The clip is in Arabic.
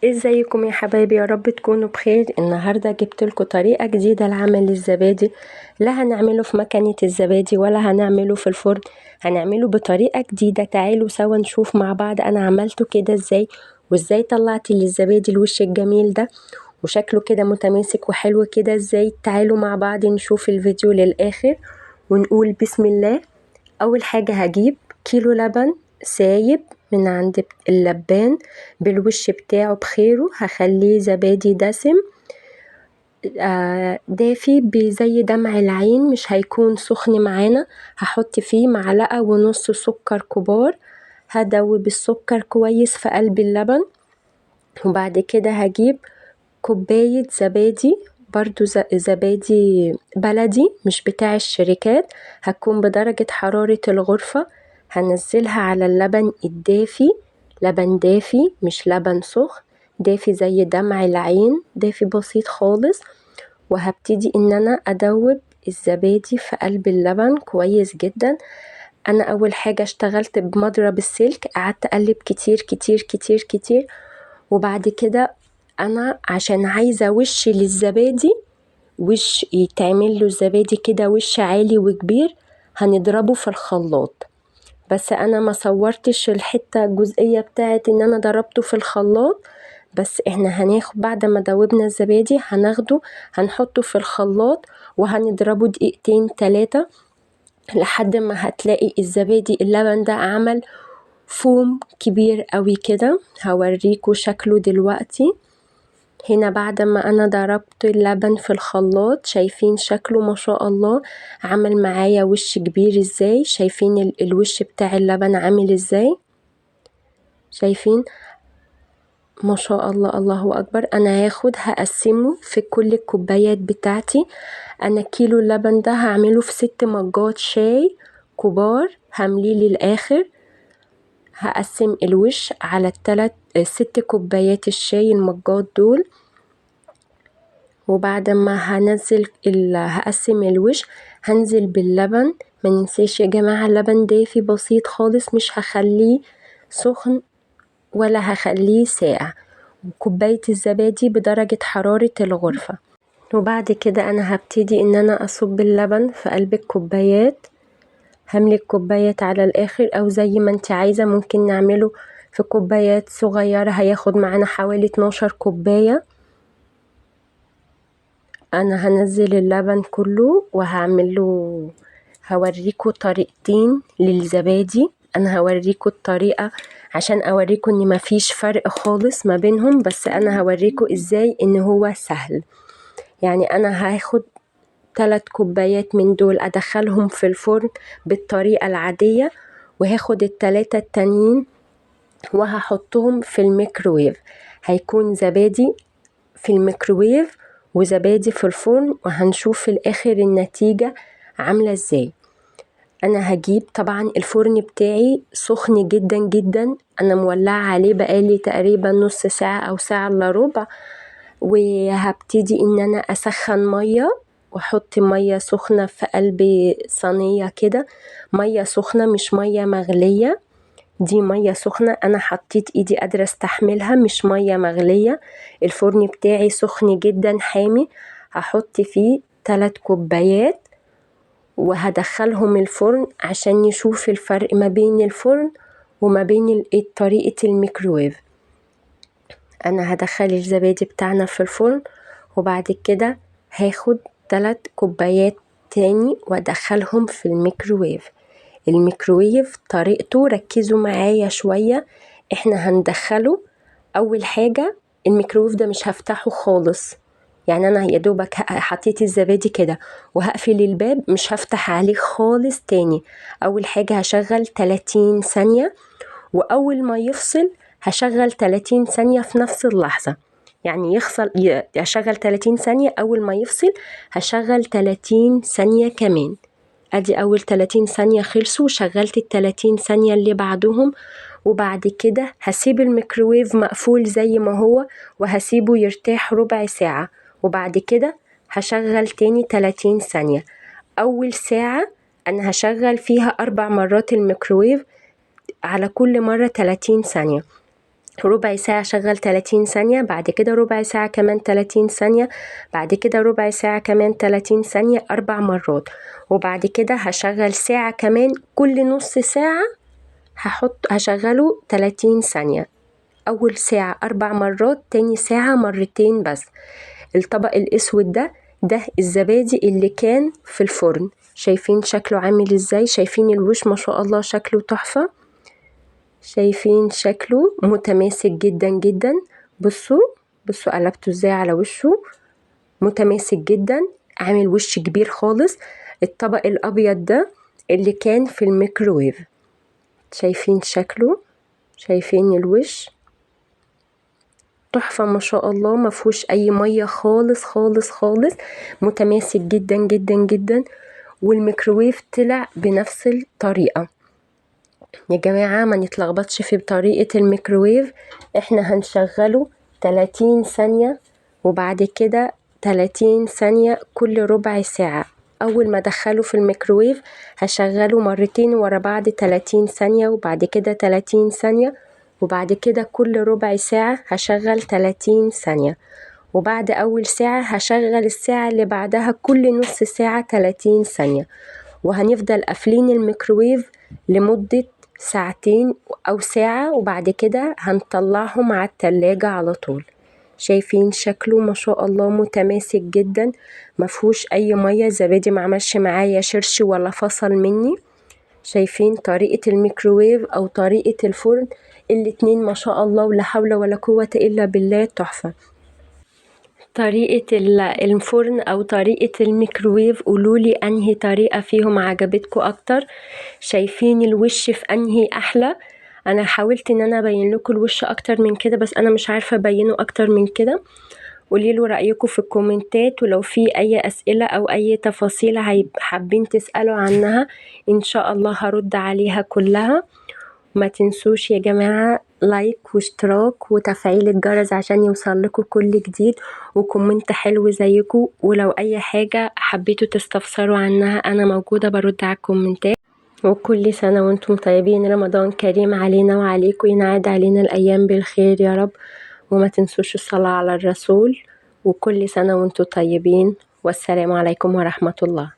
ازيكم يا حبايبي؟ يا رب تكونوا بخير. النهاردة جبت لكم طريقة جديدة لعمل الزبادي. لا هنعمله في مكنة الزبادي ولا هنعمله في الفرن، هنعمله بطريقة جديدة. تعالوا سوا نشوف مع بعض انا عملته كده ازاي، وازاي طلعت الزبادي الوش الجميل ده وشكله كده متماسك وحلو كده ازاي. تعالوا مع بعض نشوف الفيديو للآخر ونقول بسم الله. اول حاجة هجيب كيلو لبن سايب من عند اللبان بالوش بتاعه بخيره، هخليه زبادي دسم دافي بزي دمع العين، مش هيكون سخن معانا. هحط فيه 1.5 معلقة سكر كبار، هدوب السكر كويس في قلب اللبن. وبعد كده هجيب كوباية زبادي، برضو زبادي بلدي مش بتاع الشركات، هتكون بدرجة حرارة الغرفة. هنزلها على اللبن الدافي، لبن دافي مش لبن سخن، دافي زي دمع العين، دافي بسيط خالص. وهبتدي ان انا ادوب الزبادي في قلب اللبن كويس جدا. انا اول حاجة اشتغلت بمضرب السلك، قعدت اقلب كتير كتير كتير كتير. وبعد كده انا عشان عايزة وش للزبادي، وش يتعمل له الزبادي كده وش عالي وكبير، هنضربه في الخلاط. بس انا ما صورتش الحتة الجزئية بتاعت ان انا ضربته في الخلاط. بس احنا هناخد بعد ما دوبنا الزبادي هناخده هنحطه في الخلاط وهنضربه 2-3 دقايق لحد ما هتلاقي الزبادي اللبن ده عمل فوم كبير قوي كده. هوريكوا شكله دلوقتي. هنا بعد ما انا ضربت اللبن في الخلاط شايفين شكله ما شاء الله عمل معايا وش كبير ازاي. شايفين الوش بتاع اللبن عامل ازاي؟ شايفين ما شاء الله، الله اكبر. انا هقسمه في كل الكوبايات بتاعتي. انا كيلو اللبن ده هعمله في 6 مجات شاي كبار، همليه للاخر. هقسم الوش على 6 كوبايات الشاي المجات دول. وبعد ما هقسم الوش هنزل باللبن. ما ننساش يا جماعة اللبن دافي بسيط خالص، مش هخليه سخن ولا هخليه ساقع. وكوباية الزبادي بدرجة حرارة الغرفة. وبعد كده انا هبتدي ان انا اصب اللبن في قلب الكوبايات. هملي الكوبايات على الاخر او زي ما انت عايزة، ممكن نعمله في كوبايات صغيرة هياخد معانا حوالي 12 كوباية. انا هنزل اللبن كله وهعمله، هوريكم طريقتين للزبادي. انا هوريكم الطريقة عشان اوريكم ان مفيش فرق خالص ما بينهم، بس انا هوريكم ازاي ان هو سهل. يعني انا هاخد 3 كوبايات من دول ادخلهم في الفرن بالطريقة العادية، وهاخد ال3 التانيين وهحطهم في الميكروويف. هيكون زبادي في الميكروويف وزبادي في الفرن، وهنشوف في الاخر النتيجة عاملة ازاي. انا هجيب طبعا الفرن بتاعي سخن جدا جدا، انا مولعة عليه بقالي تقريبا نص ساعة او ساعة الا ربع. وهبتدي ان انا اسخن مية واحط مية سخنة في قلب صينية كده، مية سخنة مش مية مغلية. دي مية سخنة انا حطيت ايدي قادرة استحملها، مش مية مغلية. الفرن بتاعي سخن جدا حامي. هحط فيه 3 كوبايات وهدخلهم الفرن عشان نشوف الفرق ما بين الفرن وما بين طريقة الميكروويف. انا هدخل الزبادي بتاعنا في الفرن، وبعد كده هاخد 3 كوبايات تاني وادخلهم في الميكروويف. الميكروويف طريقته ركزوا معايا شوية. احنا هندخله اول حاجة، الميكروويف ده مش هفتحه خالص. يعني انا يا دوبك حطيت الزبادي كده وهقفل الباب، مش هفتح عليه خالص تاني. اول حاجة هشغل 30 ثانية، واول ما يفصل هشغل 30 ثانية في نفس اللحظة. يعني هشغل 30 ثانية، اول ما يفصل هشغل 30 ثانية كمان. ادي اول 30 ثانية خلصوا، شغلت ال30 ثانية اللي بعدهم. وبعد كده هسيب الميكروويف مقفول زي ما هو وهسيبه يرتاح ربع ساعة. وبعد كده هشغل تاني 30 ثانية. اول ساعة انا هشغل فيها 4 مرات الميكروويف، على كل مرة 30 ثانية. ربع ساعة شغل 30 ثانية، بعد كده ربع ساعة كمان 30 ثانية، بعد كده ربع ساعة كمان 30 ثانية 4 مرات، وبعد كده هشغل ساعة كمان، كل نص ساعة هشغله 30 ثانية. أول ساعة 4 مرات، تاني ساعة مرتين بس. الطبق الأسود ده الزبادي اللي كان في الفرن. شايفين شكله عامل ازاي؟ شايفين الوش ما شاء الله شكله تحفة، شايفين شكله متماسك جدا جدا. بصوا قلبته ازاي على وشه، متماسك جدا، عامل وش كبير خالص. الطبق الأبيض ده اللي كان في الميكروويف. شايفين شكله، شايفين الوش تحفة ما شاء الله، ما فيهوش اي مية خالص خالص خالص، متماسك جدا جدا جدا. والميكروويف طلع بنفس الطريقة. يا جماعة ما نتلخبطش في طريقة الميكروويف. احنا هنشغله 30 ثانية وبعد كده 30 ثانية كل ربع ساعة. اول ما ادخله في الميكروويف هشغله مرتين ورا بعض 30 ثانية وبعد كده 30 ثانية، وبعد كده كل ربع ساعة هشغل 30 ثانية، وبعد أول ساعة هشغل الساعة اللي بعدها كل نص ساعة 30 ثانية. وهنفضل قافلين الميكروويف لمدة ساعتين أو ساعة، وبعد كده هنطلعهم على التلاجة على طول. شايفين شكله ما شاء الله متماسك جدا، مفهوش أي مية، زبادي معملش معايا شرش ولا فصل مني. شايفين طريقة الميكروويف أو طريقة الفرن، الاتنين ما شاء الله ولا حول ولا قوة إلا بالله تحفة. طريقة الفرن أو طريقة الميكروويف، قولولي أنهي طريقة فيهم عجبتكم أكتر. شايفين الوش في أنهي أحلى؟ أنا حاولت إن أنا أبين لكم الوش أكتر من كده، بس أنا مش عارفة أبينه أكتر من كده. قوليلوا رأيكم في الكومنتات، ولو في أي أسئلة أو أي تفاصيل حابين تسألوا عنها إن شاء الله هرد عليها كلها. ما تنسوش يا جماعة لايك واشتراك وتفعيل الجرس عشان يوصل لكم كل جديد، وكومنت حلو زيكم. ولو أي حاجة حبيتوا تستفسروا عنها أنا موجودة برد على الكومنتات. وكل سنة وانتم طيبين، رمضان كريم علينا وعليكم، ينعاد علينا الأيام بالخير يا رب. وما تنسوش الصلاة على الرسول، وكل سنة وانتم طيبين، والسلام عليكم ورحمة الله.